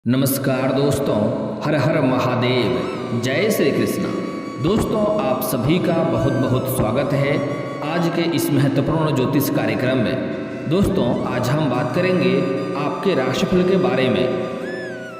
नमस्कार दोस्तों, हर हर महादेव, जय श्री कृष्णा। दोस्तों, आप सभी का बहुत बहुत स्वागत है आज के इस महत्वपूर्ण ज्योतिष कार्यक्रम में। दोस्तों, आज हम बात करेंगे आपके राशिफल के बारे में।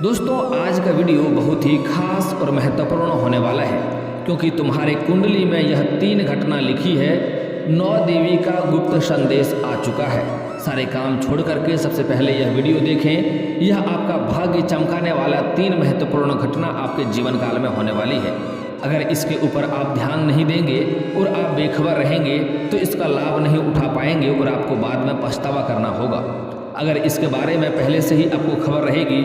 दोस्तों, आज का वीडियो बहुत ही खास और महत्वपूर्ण होने वाला है, क्योंकि तुम्हारे कुंडली में यह 3 घटना लिखी है। 9 देवी का गुप्त संदेश आ चुका है। सारे काम छोड़ करके सबसे पहले यह वीडियो देखें। यह आपका भाग्य चमकाने वाला 3 महत्वपूर्ण घटना आपके जीवन काल में होने वाली है। अगर इसके ऊपर आप ध्यान नहीं देंगे और आप बेखबर रहेंगे तो इसका लाभ नहीं उठा पाएंगे और आपको बाद में पछतावा करना होगा। अगर इसके बारे में पहले से ही आपको खबर रहेगी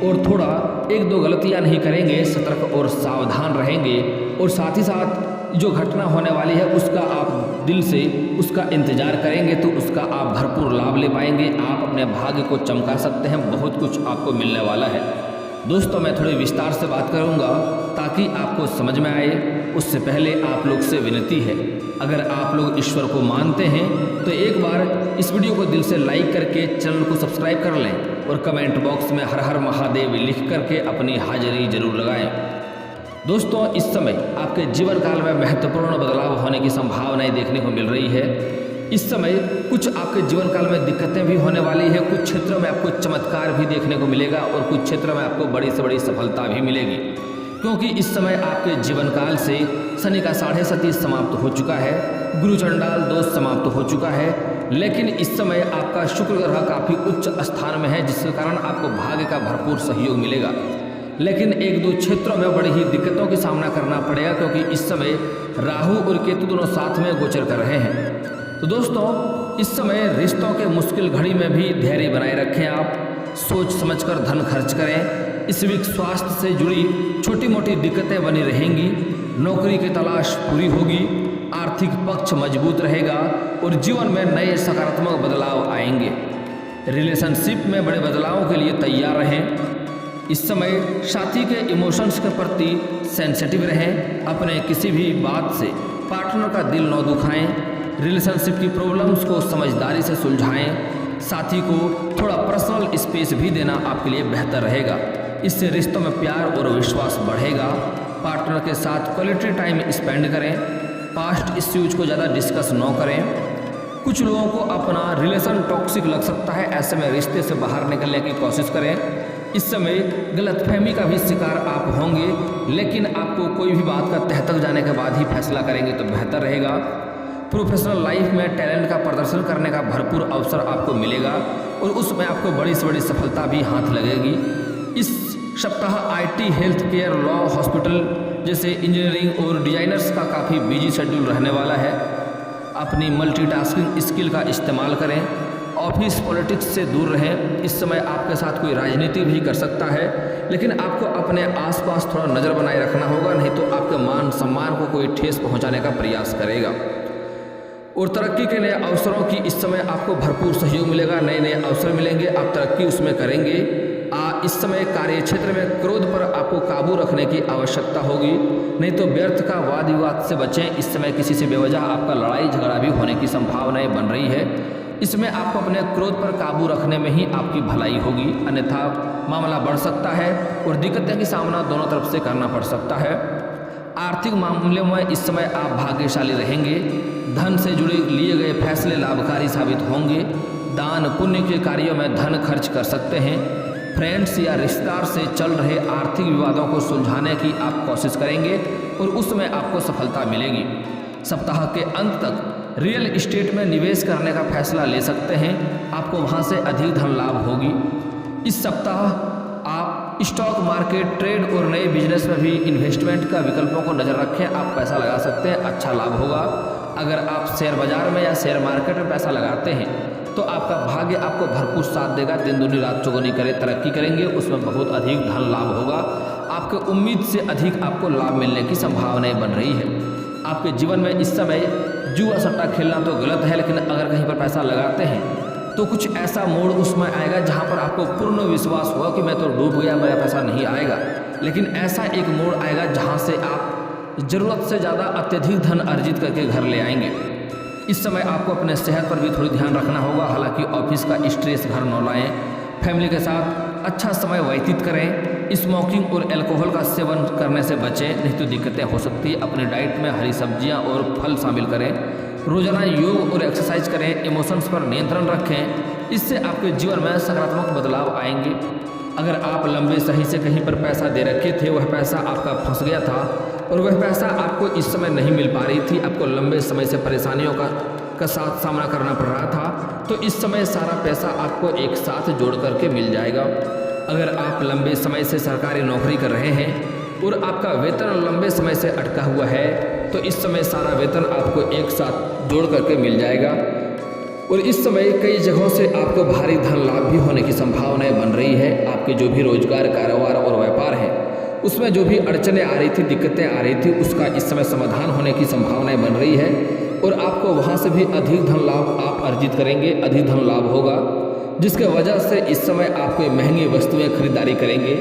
और थोड़ा 1-2 गलतियां नहीं करेंगे, सतर्क और सावधान रहेंगे और साथ ही साथ जो घटना होने वाली है उसका आप दिल से उसका इंतजार करेंगे तो उसका आप भरपूर लाभ ले पाएंगे। आप अपने भाग्य को चमका सकते हैं, बहुत कुछ आपको मिलने वाला है। दोस्तों, मैं थोड़ी विस्तार से बात करूंगा ताकि आपको समझ में आए। उससे पहले आप लोग से विनती है, अगर आप लोग ईश्वर को मानते हैं तो एक बार इस वीडियो को दिल से लाइक करके चैनल को सब्सक्राइब कर लें और कमेंट बॉक्स में हर हर महादेव लिख करके अपनी हाजिरी जरूर लगाएं। दोस्तों, इस समय आपके जीवन काल में महत्वपूर्ण बदलाव होने की संभावनाएं देखने को मिल रही है। इस समय कुछ आपके जीवन काल में दिक्कतें भी होने वाली है, कुछ क्षेत्रों में आपको चमत्कार भी देखने को मिलेगा और कुछ क्षेत्रों में आपको बड़ी से बड़ी सफलता भी मिलेगी, क्योंकि इस समय आपके जीवन काल से शनि का 30.5 समाप्त हो चुका है, गुरु चंडाल दोष समाप्त हो चुका है। लेकिन इस समय आपका शुक्र ग्रह काफ़ी उच्च स्थान में है, जिसके कारण आपको भाग्य का भरपूर सहयोग मिलेगा। लेकिन 1-2 क्षेत्रों में बड़ी ही दिक्कतों का सामना करना पड़ेगा, क्योंकि इस समय राहु और केतु दोनों साथ में गोचर कर रहे हैं। तो दोस्तों, इस समय रिश्तों के मुश्किल घड़ी में भी धैर्य बनाए रखें। आप सोच समझकर धन खर्च करें। इस वीक स्वास्थ्य से जुड़ी छोटी मोटी दिक्कतें बनी रहेंगी। नौकरी की तलाश पूरी होगी, आर्थिक पक्ष मजबूत रहेगा और जीवन में नए सकारात्मक बदलाव आएंगे। रिलेशनशिप में बड़े बदलावों के लिए तैयार रहें। इस समय साथी के इमोशंस के प्रति सेंसिटिव रहें। अपने किसी भी बात से पार्टनर का दिल न दुखाएं। रिलेशनशिप की प्रॉब्लम्स को समझदारी से सुलझाएं। साथी को थोड़ा पर्सनल स्पेस भी देना आपके लिए बेहतर रहेगा। इससे रिश्तों में प्यार और विश्वास बढ़ेगा। पार्टनर के साथ क्वालिटी टाइम स्पेंड करें। पास्ट इश्यूज को ज़्यादा डिस्कस न करें। कुछ लोगों को अपना रिलेशन टॉक्सिक लग सकता है, ऐसे में रिश्ते से बाहर निकलने की कोशिश करें। इस समय गलतफहमी का भी शिकार आप होंगे, लेकिन आपको कोई भी बात का तह तक जाने के बाद ही फैसला करेंगे तो बेहतर रहेगा। प्रोफेशनल लाइफ में टैलेंट का प्रदर्शन करने का भरपूर अवसर आपको मिलेगा और उसमें आपको बड़ी से बड़ी सफलता भी हाथ लगेगी। इस सप्ताह IT, health care, law, hospital जैसे इंजीनियरिंग और डिजाइनर्स का काफ़ी बिजी शेड्यूल रहने वाला है। अपनी मल्टीटास्किंग स्किल का इस्तेमाल करें। ऑफिस पॉलिटिक्स से दूर रहें। इस समय आपके साथ कोई राजनीति भी कर सकता है, लेकिन आपको अपने आसपास थोड़ा नज़र बनाए रखना होगा, नहीं तो आपके मान सम्मान को कोई ठेस पहुंचाने का प्रयास करेगा। और तरक्की के नए अवसरों की इस समय आपको भरपूर सहयोग मिलेगा। नए नए अवसर मिलेंगे, आप तरक्की उसमें करेंगे। इस समय कार्य क्षेत्र में क्रोध पर आपको काबू रखने की आवश्यकता होगी, नहीं तो व्यर्थ का वाद विवाद से बचें। इस समय किसी से बेवजह आपका लड़ाई झगड़ा भी होने की संभावनाएं बन रही है। इसमें आपको अपने क्रोध पर काबू रखने में ही आपकी भलाई होगी, अन्यथा मामला बढ़ सकता है और दिक्कतें की सामना दोनों तरफ से करना पड़ सकता है। आर्थिक मामले में इस समय आप भाग्यशाली रहेंगे। धन से जुड़े लिए गए फैसले लाभकारी साबित होंगे। दान पुण्य के कार्यों में धन खर्च कर सकते हैं। फ्रेंड्स या रिश्तेदार से चल रहे आर्थिक विवादों को सुलझाने की आप कोशिश करेंगे और उसमें आपको सफलता मिलेगी। सप्ताह के अंत तक रियल एस्टेट में निवेश करने का फैसला ले सकते हैं, आपको वहां से अधिक धन लाभ होगी। इस सप्ताह आप स्टॉक मार्केट, ट्रेड और नए बिजनेस में भी इन्वेस्टमेंट का विकल्पों को नज़र रखें। आप पैसा लगा सकते हैं, अच्छा लाभ होगा। अगर आप शेयर बाजार में या शेयर मार्केट में पैसा लगाते हैं तो आपका भाग्य आपको भरपूर साथ देगा। दिन दूनी रात चौगुनी करे तरक्की करेंगे, उसमें बहुत अधिक धन लाभ होगा। आपके उम्मीद से अधिक आपको लाभ मिलने की संभावनाएं बन रही है। आपके जीवन में इस समय जुआ सट्टा खेलना तो गलत है, लेकिन अगर कहीं पर पैसा लगाते हैं तो कुछ ऐसा मोड़ उसमें आएगा जहां पर आपको पूर्ण विश्वास होगा कि मैं तो डूब गया, मेरा पैसा नहीं आएगा। लेकिन ऐसा एक मोड़ आएगा जहां से आप ज़रूरत से ज़्यादा अत्यधिक धन अर्जित करके घर ले आएंगे। इस समय आपको अपने सेहत पर भी थोड़ी ध्यान रखना होगा। हालांकि ऑफिस का स्ट्रेस घर न लाएं। फैमिली के साथ अच्छा समय व्यतीत करें। स्मोकिंग और अल्कोहल का सेवन करने से बचें, नहीं तो दिक्कतें हो सकती है। अपने डाइट में हरी सब्जियां और फल शामिल करें। रोजाना योग और एक्सरसाइज करें। इमोशंस पर नियंत्रण रखें, इससे आपके जीवन में सकारात्मक बदलाव आएंगे। अगर आप लंबे सही से कहीं पर पैसा दे रखे थे, वह पैसा आपका फंस गया था और वह पैसा आपको इस समय नहीं मिल पा रही थी, आपको लंबे समय से परेशानियों का साथ सामना करना पड़ रहा था, तो इस समय सारा पैसा आपको एक साथ जोड़ करके मिल जाएगा। अगर आप लंबे समय से सरकारी नौकरी कर रहे हैं और आपका वेतन लंबे समय से अटका हुआ है, तो इस समय सारा वेतन आपको एक साथ जोड़ करके मिल जाएगा। और इस समय कई जगहों से आपको भारी धन लाभ भी होने की संभावनाएं बन रही है। आपके जो भी रोजगार, कारोबार और व्यापार है, उसमें जो भी अड़चनें आ रही थी, दिक्कतें आ रही थी, उसका इस समय समाधान होने की संभावनाएं बन रही है और आपको वहां से भी अधिक धन लाभ आप अर्जित करेंगे, अधिक धन लाभ होगा, जिसके वजह से इस समय आप कोई महंगी वस्तुएं खरीदारी करेंगे।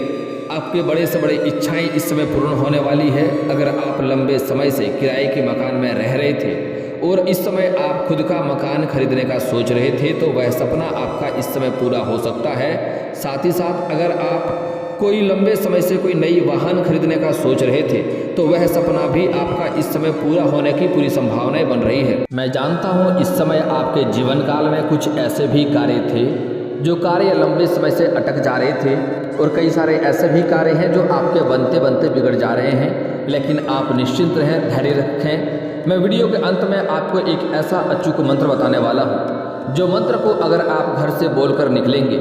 आपके बड़े से बड़े इच्छाएं इस समय पूर्ण होने वाली है। अगर आप लंबे समय से किराए के मकान में रह रहे थे और इस समय आप खुद का मकान खरीदने का सोच रहे थे, तो वह सपना आपका इस समय पूरा हो सकता है। साथ ही साथ अगर आप कोई लंबे समय से कोई नई वाहन खरीदने का सोच रहे थे, तो वह सपना भी आपका इस समय पूरा होने की पूरी संभावनाएं बन रही है। मैं जानता हूं इस समय आपके जीवन काल में कुछ ऐसे भी कार्य थे जो कार्य लंबे समय से अटक जा रहे थे और कई सारे ऐसे भी कार्य हैं जो आपके बनते बनते बिगड़ जा रहे हैं, लेकिन आप निश्चिंत रहें, धैर्य रखें। मैं वीडियो के अंत में आपको एक ऐसा अचूक मंत्र बताने वाला हूँ, जो मंत्र को अगर आप घर से बोलकर निकलेंगे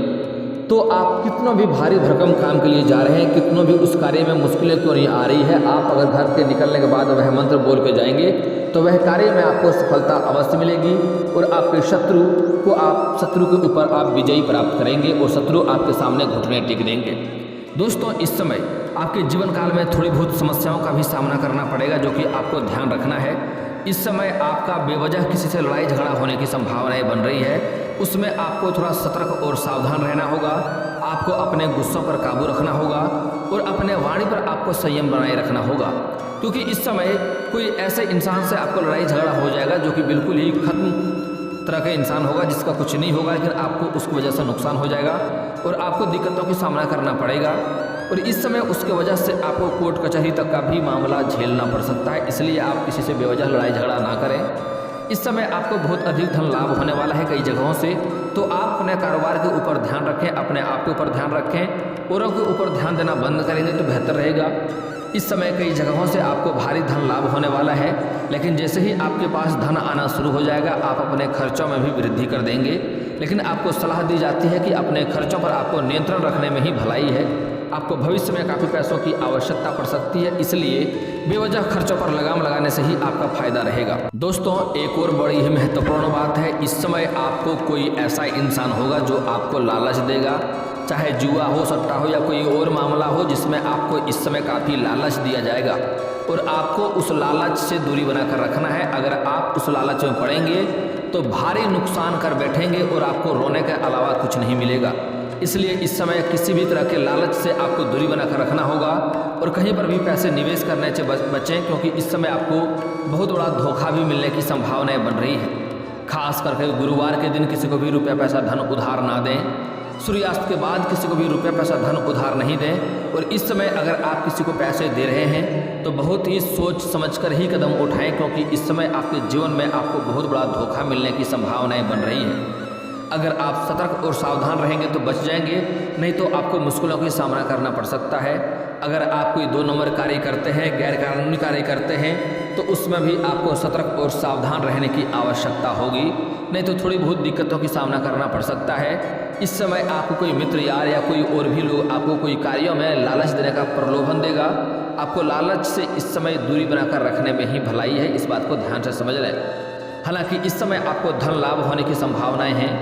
तो आप कितनों भी भारी भरकम काम के लिए जा रहे हैं, कितनों भी उस कार्य में मुश्किलें क्यों नहीं आ रही है, आप अगर घर के निकलने के बाद वह मंत्र बोल के जाएंगे तो वह कार्य में आपको सफलता अवश्य मिलेगी और आपके शत्रु के ऊपर आप विजयी प्राप्त करेंगे और शत्रु आपके सामने घुटने टेक देंगे। दोस्तों, इस समय आपके जीवन काल में थोड़ी बहुत समस्याओं का भी सामना करना पड़ेगा, जो कि आपको ध्यान रखना है। इस समय आपका बेवजह किसी से लड़ाई झगड़ा होने की संभावनाएं बन रही है, उसमें आपको थोड़ा सतर्क और सावधान रहना होगा। आपको अपने गुस्सों पर काबू रखना होगा और अपने वाणी पर आपको संयम बनाए रखना होगा, क्योंकि इस समय कोई ऐसे इंसान से आपको लड़ाई झगड़ा हो जाएगा जो कि बिल्कुल ही खत्म तरह का इंसान होगा, जिसका कुछ नहीं होगा, लेकिन आपको उसकी वजह से नुकसान हो जाएगा और आपको दिक्कतों का सामना करना पड़ेगा। और इस समय उसके वजह से आपको कोर्ट कचहरी तक का भी मामला झेलना पड़ सकता है, इसलिए आप किसी से बेवजह लड़ाई झगड़ा ना करें। इस समय आपको बहुत अधिक धन लाभ होने वाला है कई जगहों से, तो आप अपने कारोबार के ऊपर ध्यान रखें, अपने आप के ऊपर ध्यान रखें, औरों के ऊपर ध्यान देना बंद करेंगे तो बेहतर रहेगा। इस समय कई जगहों से आपको भारी धन लाभ होने वाला है, लेकिन जैसे ही आपके पास धन आना शुरू हो जाएगा, आप अपने खर्चों में भी वृद्धि कर देंगे। लेकिन आपको सलाह दी जाती है कि अपने खर्चों पर आपको नियंत्रण रखने में ही भलाई है। आपको भविष्य में काफ़ी पैसों की आवश्यकता पड़ सकती है, इसलिए बेवजह खर्चों पर लगाम लगाने से ही आपका फायदा रहेगा। दोस्तों, एक और बड़ी ही महत्वपूर्ण बात है, इस समय आपको कोई ऐसा इंसान होगा जो आपको लालच देगा, चाहे जुआ हो, सट्टा हो या कोई और मामला हो, जिसमें आपको इस समय काफ़ी लालच दिया जाएगा और आपको उस लालच से दूरी बनाकर रखना है। अगर आप उस लालच में पड़ेंगे तो भारी नुकसान कर बैठेंगे और आपको रोने के अलावा कुछ नहीं मिलेगा। इसलिए इस समय किसी भी तरह के लालच से आपको दूरी बनाकर रखना होगा और कहीं पर भी पैसे निवेश करने से बचें, क्योंकि इस समय आपको बहुत बड़ा धोखा भी मिलने की संभावनाएं बन रही है। खास करके गुरुवार के दिन किसी को भी रुपया पैसा धन उधार ना दें, सूर्यास्त के बाद किसी को भी रुपया पैसा धन उधार नहीं दें। और इस समय अगर आप किसी को पैसे दे रहे हैं तो बहुत ही सोच समझकर ही कदम उठाएं, क्योंकि इस समय आपके जीवन में आपको बहुत बड़ा धोखा मिलने की संभावनाएं बन रही हैं। अगर आप सतर्क और सावधान रहेंगे तो बच जाएंगे, नहीं तो आपको मुश्किलों का सामना करना पड़ सकता है। अगर आप कोई 2 नंबर कार्य करते हैं, गैर कानूनी कार्य करते हैं, तो उसमें भी आपको सतर्क और सावधान रहने की आवश्यकता होगी, नहीं तो थोड़ी बहुत दिक्कतों की सामना करना पड़ सकता है। इस समय आपको कोई मित्र यार या कोई और भी लोग आपको कोई कार्यों में लालच देने का प्रलोभन देगा। आपको लालच से इस समय दूरी बनाकर रखने में ही भलाई है, इस बात को ध्यान से समझ लें। हालांकि इस समय आपको धन लाभ होने की संभावनाएं हैं।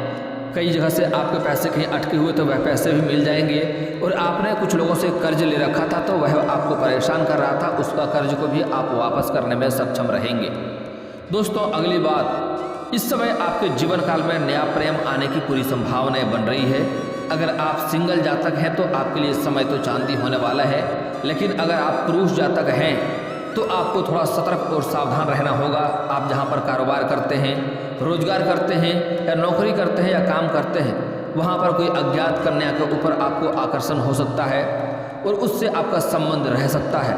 कई जगह से आपके पैसे कहीं अटके हुए तो वह पैसे भी मिल जाएंगे, और आपने कुछ लोगों से कर्ज ले रखा था तो वह आपको परेशान कर रहा था, उसका कर्ज को भी आप वापस करने में सक्षम रहेंगे। दोस्तों, अगली बात, इस समय आपके जीवन काल में नया प्रेम आने की पूरी संभावनाएं बन रही है। अगर आप सिंगल जातक हैं तो आपके लिए समय तो चांदी होने वाला है, लेकिन अगर आप पुरुष जातक हैं तो आपको थोड़ा सतर्क और सावधान रहना होगा। आप जहां पर कारोबार करते हैं, रोजगार करते हैं या नौकरी करते हैं या काम करते हैं, वहाँ पर कोई अज्ञात कन्या के ऊपर आपको आकर्षण हो सकता है और उससे आपका संबंध रह सकता है।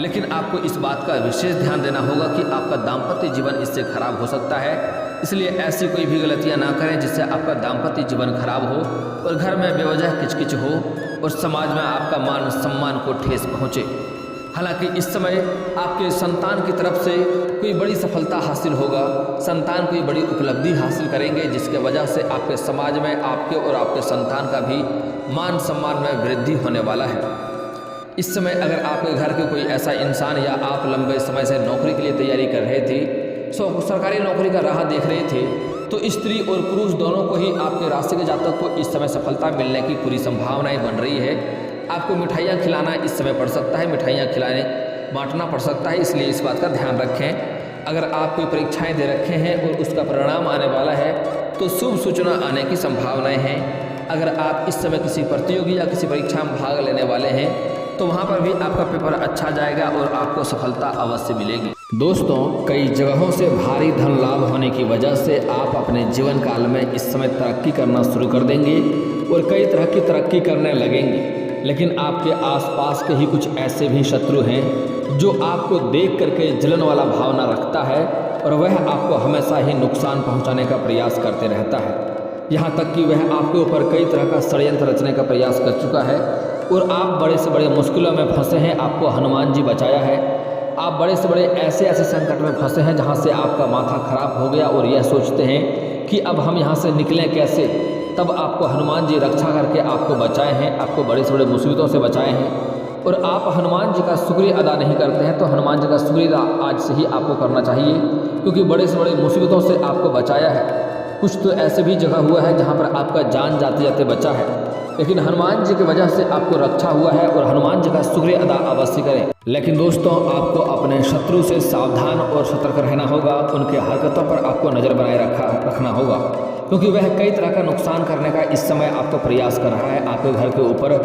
लेकिन आपको इस बात का विशेष ध्यान देना होगा कि आपका दाम्पत्य जीवन इससे खराब हो सकता है। इसलिए ऐसी कोई भी गलतियां ना करें जिससे आपका दाम्पत्य जीवन खराब हो और घर में बेवजह किचकिच हो और समाज में आपका मान सम्मान को ठेस पहुँचे। हालांकि इस समय आपके संतान की तरफ से कोई बड़ी सफलता हासिल होगा, संतान कोई बड़ी उपलब्धि हासिल करेंगे जिसके वजह से आपके समाज में आपके और आपके संतान का भी मान सम्मान में वृद्धि होने वाला है। इस समय अगर आपके घर के कोई ऐसा इंसान या आप लंबे समय से नौकरी के लिए तैयारी कर रहे थे, सरकारी नौकरी का राह देख रहे थे, तो स्त्री और पुरुष दोनों को ही आपके राशि के जातक को इस समय सफलता मिलने की पूरी संभावनाएं बन रही है। आपको मिठाइयाँ खिलाना इस समय पड़ सकता है, मिठाइयाँ खिलाने बांटना पड़ सकता है, इसलिए इस बात का ध्यान रखें। अगर आप कोई परीक्षाएं दे रखे हैं और उसका परिणाम आने वाला है तो शुभ सूचना आने की संभावनाएं हैं। अगर आप इस समय किसी प्रतियोगी या किसी परीक्षा में भाग लेने वाले हैं तो वहाँ पर भी आपका पेपर अच्छा जाएगा और आपको सफलता अवश्य मिलेगी। दोस्तों, कई जगहों से भारी धन लाभ होने की वजह से आप अपने जीवन काल में इस समय तरक्की करना शुरू कर देंगे और कई तरह की तरक्की करने लगेंगे। लेकिन आपके आसपास के ही कुछ ऐसे भी शत्रु हैं जो आपको देख करके जलन वाला भावना रखता है और वह आपको हमेशा ही नुकसान पहुंचाने का प्रयास करते रहता है। यहाँ तक कि वह आपके ऊपर कई तरह का षड्यंत्र रचने का प्रयास कर चुका है और आप बड़े से बड़े मुश्किलों में फंसे हैं। आपको हनुमान जी बचाया है। आप बड़े से बड़े ऐसे संकट में फंसे हैं जहाँ से आपका माथा खराब हो गया और यह सोचते हैं कि अब हम यहाँ से निकलें कैसे। तब आपको हनुमान जी रक्षा करके आपको बचाए हैं, आपको बड़े से बड़े मुसीबतों से बचाए हैं और आप हनुमान जी का शुक्रिया अदा नहीं करते हैं। तो हनुमान जी का शुक्रिया आज से ही आपको करना चाहिए, क्योंकि बड़े से बड़े मुसीबतों से आपको बचाया है। कुछ तो ऐसे भी जगह हुआ है जहाँ पर आपका जान जाते जाते बचा है, लेकिन हनुमान जी की वजह से आपको रक्षा हुआ है और हनुमान जी का शुक्रिया अदा अवश्य करें। लेकिन दोस्तों, आपको अपने शत्रु से सावधान और सतर्क रहना होगा। उनके हरकतों पर आपको नज़र बनाए रखना होगा, क्योंकि वह कई तरह का नुकसान करने का इस समय आपको प्रयास कर रहा है। आपके घर के ऊपर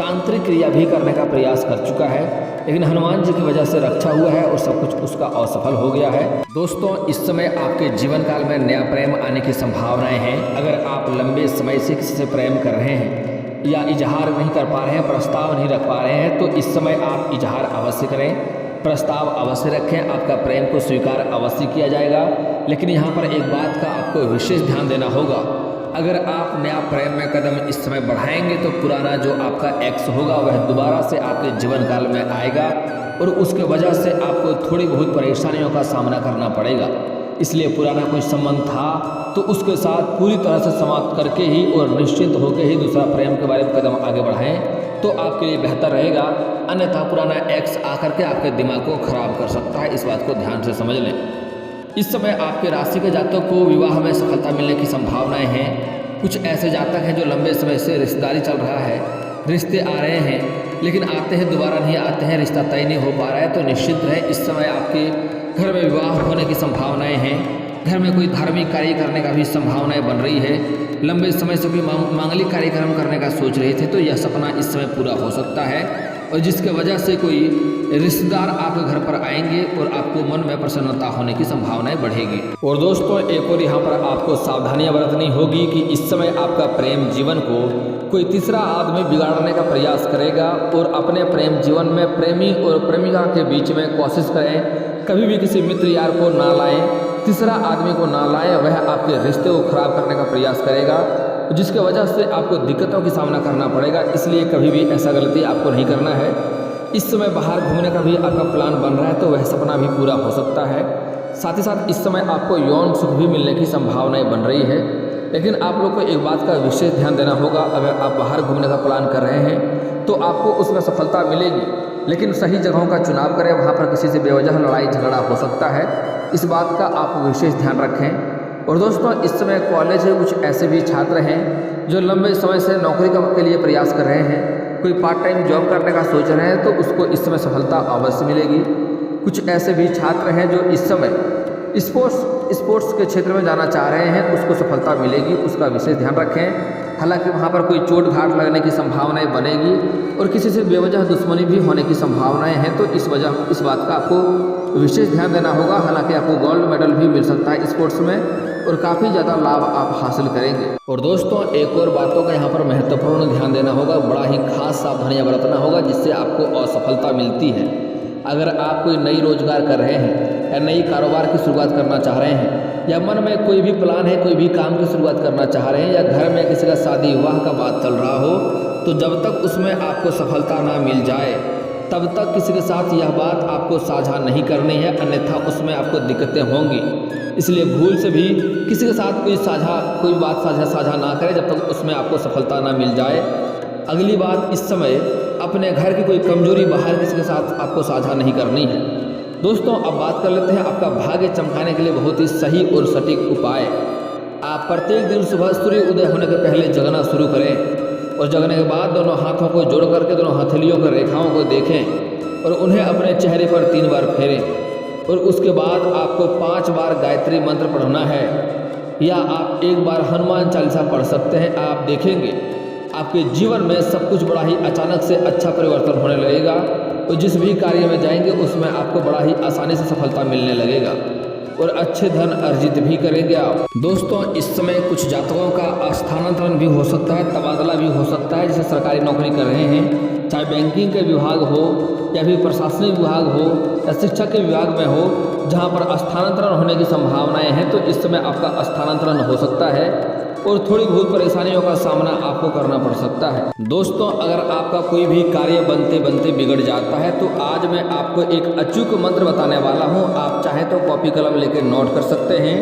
तांत्रिक क्रिया भी करने का प्रयास कर चुका है, लेकिन हनुमान जी की वजह से रक्षा हुआ है और सब कुछ उसका असफल हो गया है। दोस्तों, इस समय आपके जीवन काल में नया प्रेम आने की संभावनाएं हैं। अगर आप लंबे समय से किसी से प्रेम कर रहे हैं या इजहार नहीं कर पा रहे हैं, प्रस्ताव नहीं रख पा रहे हैं, तो इस समय आप इजहार अवश्य करें, प्रस्ताव अवश्य रखें। आपका प्रेम को स्वीकार अवश्य किया जाएगा। लेकिन यहाँ पर एक बात का आपको विशेष ध्यान देना होगा। अगर आप नया प्रेम में कदम इस समय बढ़ाएंगे तो पुराना जो आपका एक्स होगा वह दोबारा से आपके जीवन काल में आएगा और उसके वजह से आपको थोड़ी बहुत परेशानियों का सामना करना पड़ेगा। इसलिए पुराना कोई संबंध था तो उसके साथ पूरी तरह से समाप्त करके ही और निश्चिंत होकर ही दूसरा प्रेम के बारे में कदम आगे बढ़ाएं तो आपके लिए बेहतर रहेगा। अन्यथा पुराना एक्स आकर के आपके दिमाग को खराब कर सकता है। इस बात को ध्यान से समझ लें। इस समय आपके राशि के जातक को विवाह में सफलता मिलने की संभावनाएं हैं। कुछ ऐसे जातक हैं जो लंबे समय से रिश्तेदारी चल रहा है, रिश्ते आ रहे हैं लेकिन आते हैं दोबारा नहीं आते हैं, रिश्ता तय नहीं हो पा रहा है, तो निश्चित रहे इस समय आपके घर में विवाह होने की संभावनाएं हैं। घर में कोई धार्मिक कार्य करने का भी संभावनाएं बन रही है। लंबे समय से कोई मांगलिक कार्यक्रम करने का सोच रहे थे तो यह सपना इस समय पूरा हो सकता है और जिसके वजह से कोई रिश्तेदार आपके घर पर आएंगे और आपको मन में प्रसन्नता होने की संभावनाएं बढ़ेगी। और दोस्तों, एक और यहाँ पर आपको सावधानियां बरतनी होगी कि इस समय आपका प्रेम जीवन को कोई तीसरा आदमी बिगाड़ने का प्रयास करेगा और अपने प्रेम जीवन में प्रेमी और प्रेमिका के बीच में कोशिश करें कभी भी किसी मित्र यार को ना लाएं, तीसरा आदमी को ना लाएं। वह आपके रिश्ते को खराब करने का प्रयास करेगा जिसके वजह से आपको दिक्कतों का सामना करना पड़ेगा। इसलिए कभी भी ऐसा गलती आपको नहीं करना है। इस समय बाहर घूमने का भी आपका प्लान बन रहा है तो वह सपना भी पूरा हो सकता है। साथ ही साथ इस समय आपको यौन सुख भी मिलने की संभावनाएं बन रही है। लेकिन आप लोग को एक बात का विशेष ध्यान देना होगा। अगर आप बाहर घूमने का प्लान कर रहे हैं तो आपको उसमें सफलता मिलेगी, लेकिन सही जगहों का चुनाव करें। वहाँ पर किसी से बेवजह लड़ाई झगड़ा हो सकता है, इस बात का आप विशेष ध्यान रखें। और दोस्तों, इस समय कॉलेज में कुछ ऐसे भी छात्र हैं जो लंबे समय से नौकरी के लिए प्रयास कर रहे हैं, कोई पार्ट टाइम जॉब करने का सोच रहे हैं तो उसको इस समय सफलता अवश्य मिलेगी। कुछ ऐसे भी छात्र हैं जो इस समय स्पोर्ट्स के क्षेत्र में जाना चाह रहे हैं, उसको सफलता मिलेगी, उसका विशेष ध्यान रखें। हालांकि वहाँ पर कोई चोट घाट लगने की संभावनाएं बनेगी और किसी से बेवजह दुश्मनी भी होने की संभावनाएं हैं, तो इस बात का आपको विशेष ध्यान देना होगा। हालांकि आपको गोल्ड मेडल भी मिल सकता है स्पोर्ट्स में, और काफ़ी ज़्यादा लाभ आप हासिल करेंगे। और दोस्तों एक और बातों का यहाँ पर महत्वपूर्ण ध्यान देना होगा, बड़ा ही खास सावधानियाँ बरतना होगा जिससे आपको असफलता मिलती है। अगर आप कोई नई रोजगार कर रहे हैं या नई कारोबार की शुरुआत करना चाह रहे हैं या मन में कोई भी प्लान है, कोई भी काम की शुरुआत करना चाह रहे हैं या घर में किसी का शादी विवाह का बात चल रहा हो, तो जब तक उसमें आपको सफलता ना मिल जाए तब तक किसी के साथ यह बात आपको साझा नहीं करनी है, अन्यथा उसमें आपको दिक्कतें होंगी। इसलिए भूल से भी किसी के साथ कोई बात साझा ना करें जब तक उसमें आपको सफलता ना मिल जाए। अगली बात, इस समय अपने घर की कोई कमजोरी बाहर किसी के साथ आपको साझा नहीं करनी है। दोस्तों अब बात कर लेते हैं आपका भाग्य चमकाने के लिए बहुत ही सही और सटीक उपाय। आप प्रत्येक दिन सुबह सूर्य उदय होने के पहले जगना शुरू करें और जगने के बाद दोनों हाथों को जोड़ करके दोनों हथेलियों की रेखाओं को देखें और उन्हें अपने चेहरे पर 3 बार फेरें और उसके बाद आपको 5 बार गायत्री मंत्र पढ़ना है या आप 1 बार हनुमान चालीसा पढ़ सकते हैं। आप देखेंगे आपके जीवन में सब कुछ बड़ा ही अचानक से अच्छा परिवर्तन होने लगेगा और जिस भी कार्य में जाएंगे उसमें आपको बड़ा ही आसानी से सफलता मिलने लगेगा और अच्छे धन अर्जित भी करेंगे आप। दोस्तों इस समय कुछ जातकों का स्थानांतरण भी हो सकता है, तबादला भी हो सकता है। जैसे सरकारी नौकरी कर रहे हैं, चाहे बैंकिंग के विभाग हो या फिर प्रशासनिक विभाग हो या शिक्षा के विभाग में हो, जहां पर स्थानांतरण होने की संभावनाएं हैं, तो इस समय आपका स्थानांतरण हो सकता है और थोड़ी बहुत परेशानियों का सामना आपको करना पड़ सकता है। दोस्तों अगर आपका कोई भी कार्य बनते बनते बिगड़ जाता है तो आज मैं आपको एक अचूक मंत्र बताने वाला हूं। आप चाहें तो कॉपी कलम लेकर नोट कर सकते हैं।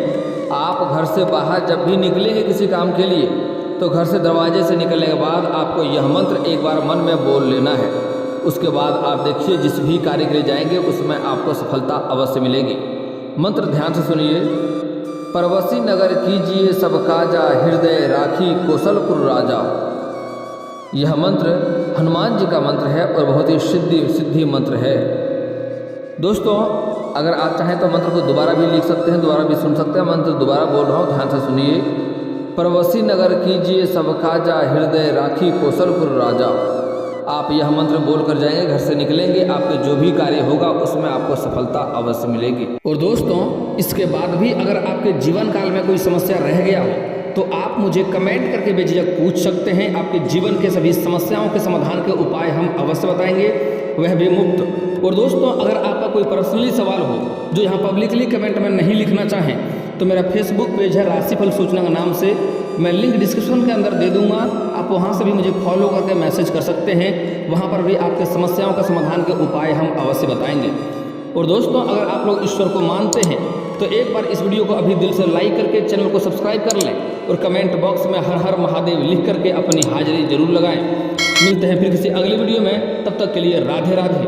आप घर से बाहर जब भी निकलेंगे किसी काम के लिए तो घर से दरवाजे से निकलने के बाद आपको यह मंत्र एक बार मन में बोल लेना है। उसके बाद आप देखिए जिस भी कार्य के लिए जाएंगे उसमें आपको सफलता अवश्य मिलेगी। मंत्र ध्यान से सुनिए। परवसी नगर कीजिए सब काजा, हृदय राखी कौशलपुर राजा। यह मंत्र हनुमान जी का मंत्र है और बहुत ही सिद्धि मंत्र है। दोस्तों अगर आप चाहें तो मंत्र को दोबारा भी लिख सकते हैं, दोबारा भी सुन सकते हैं। मंत्र दोबारा बोल रहा हूँ, ध्यान से सुनिए। परवसी नगर कीजिए सब काजा, हृदय राखी कौशलपुर राजा। आप यह मंत्र बोल कर जाएंगे, घर से निकलेंगे, आपके जो भी कार्य होगा उसमें आपको सफलता अवश्य मिलेगी। और दोस्तों इसके बाद भी अगर आपके जीवन काल में कोई समस्या रह गया हो तो आप मुझे कमेंट करके बेझिझक पूछ सकते हैं। आपके जीवन के सभी समस्याओं के समाधान के उपाय हम अवश्य बताएंगे, वह भी मुफ्त। और दोस्तों अगर आपका कोई पर्सनली सवाल हो जो यहाँ पब्लिकली कमेंट में नहीं लिखना चाहें तो मेरा फेसबुक पेज है राशिफल सूचना के नाम से, मैं लिंक डिस्क्रिप्शन के अंदर दे दूंगा। आप वहां से भी मुझे फॉलो करके मैसेज कर सकते हैं, वहां पर भी आपके समस्याओं का समाधान के उपाय हम अवश्य बताएंगे। और दोस्तों अगर आप लोग ईश्वर को मानते हैं तो एक बार इस वीडियो को अभी दिल से लाइक करके चैनल को सब्सक्राइब कर लें और कमेंट बॉक्स में हर हर महादेव लिख करके अपनी हाजिरी जरूर लगाएं। मिलते हैं फिर किसी अगली वीडियो में, तब तक के लिए राधे राधे।